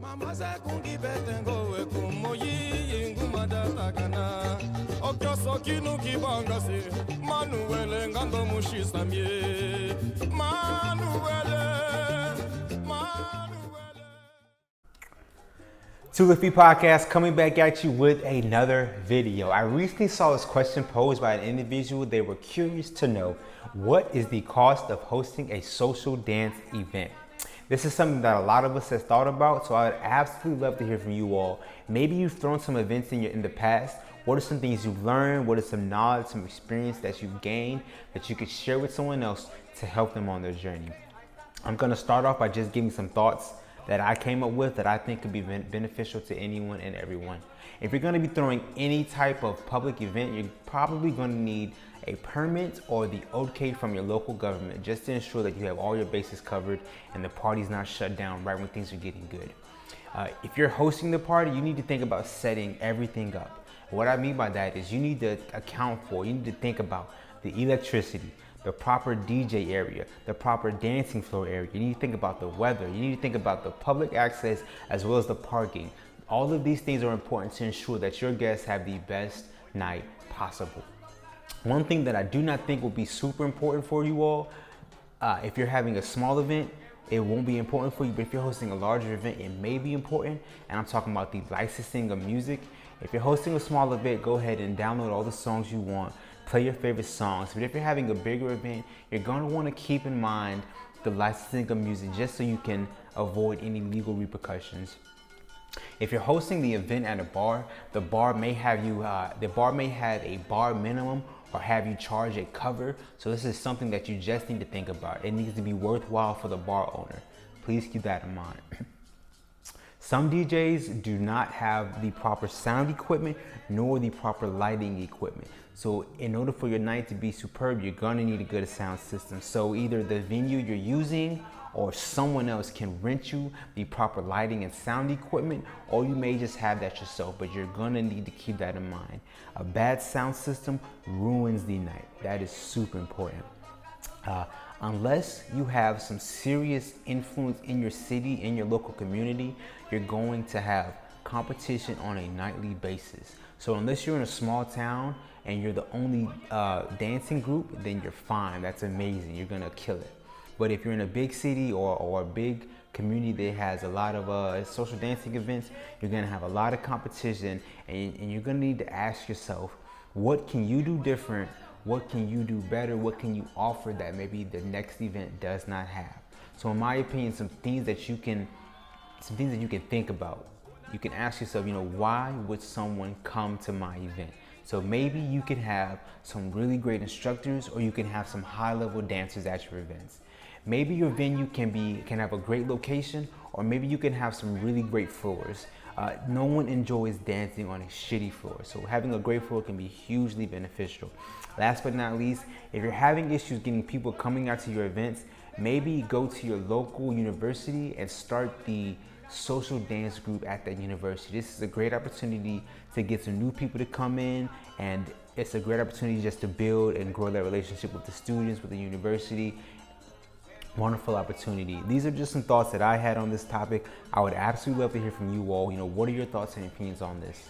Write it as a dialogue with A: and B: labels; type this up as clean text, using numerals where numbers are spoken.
A: Mama se kungi betengo we kumoyi ingumada takana. Okyo sokinu kibangase. Manuele ngando mushisamye. Manuele.
B: Tulifi Podcast coming back at you with another video. I recently saw this question posed by an individual. They were curious to know, what is the cost of hosting a social dance event? This is something that a lot of us has thought about, so I would absolutely love to hear from you all. Maybe you've thrown some events in the past. What are some things you've learned? What is some knowledge, some experience that you've gained that you could share with someone else to help them on their journey? I'm gonna start off by just giving some thoughts that I came up with that I think could be beneficial to anyone and everyone. If you're gonna be throwing any type of public event, you're probably gonna need a permit or the okay from your local government just to ensure that you have all your bases covered and the party's not shut down right when things are getting good. If you're hosting the party, you need to think about setting everything up. What I mean by that is you need to you need to think about the electricity, the proper DJ area, the proper dancing floor area. You need to think about the weather. You need to think about the public access as well as the parking. All of these things are important to ensure that your guests have the best night possible. One thing that I do not think will be super important for you all, if you're having a small event, it won't be important for you, but if you're hosting a larger event, it may be important, and I'm talking about the licensing of music. If you're hosting a small event, go ahead and download all the songs you want, play your favorite songs. But if you're having a bigger event, you're gonna wanna keep in mind the licensing of music just so you can avoid any legal repercussions. If you're hosting the event at a bar, the bar may have a bar minimum or have you charge a cover. So this is something that you just need to think about. It needs to be worthwhile for the bar owner. Please keep that in mind. Some DJs do not have the proper sound equipment nor the proper lighting equipment. So in order for your night to be superb, you're gonna need a good sound system. So either the venue you're using or someone else can rent you the proper lighting and sound equipment, or you may just have that yourself, but you're gonna need to keep that in mind. A bad sound system ruins the night. That is super important. Unless you have some serious influence in your city, in your local community, you're going to have competition on a nightly basis. So unless you're in a small town and you're the only dancing group, then you're fine. That's amazing. You're gonna kill it. But if you're in a big city or a big community that has a lot of social dancing events, you're gonna have a lot of competition, and you're gonna need to ask yourself, what can you do different? What can you do better? What can you offer that maybe the next event does not have? So in my opinion, some things that you can think about. You can ask yourself, why would someone come to my event? So maybe you can have some really great instructors, or you can have some high-level dancers at your events. Maybe your venue can have a great location, or maybe you can have some really great floors. No one enjoys dancing on a shitty floor, so having a great floor can be hugely beneficial. Last but not least, if you're having issues getting people coming out to your events, maybe go to your local university and start the social dance group at that university. This is a great opportunity to get some new people to come in, and it's a great opportunity just to build and grow that relationship with the students, with the university. Wonderful opportunity. These are just some thoughts that I had on this topic. I would absolutely love to hear from you all. What are your thoughts and opinions on this?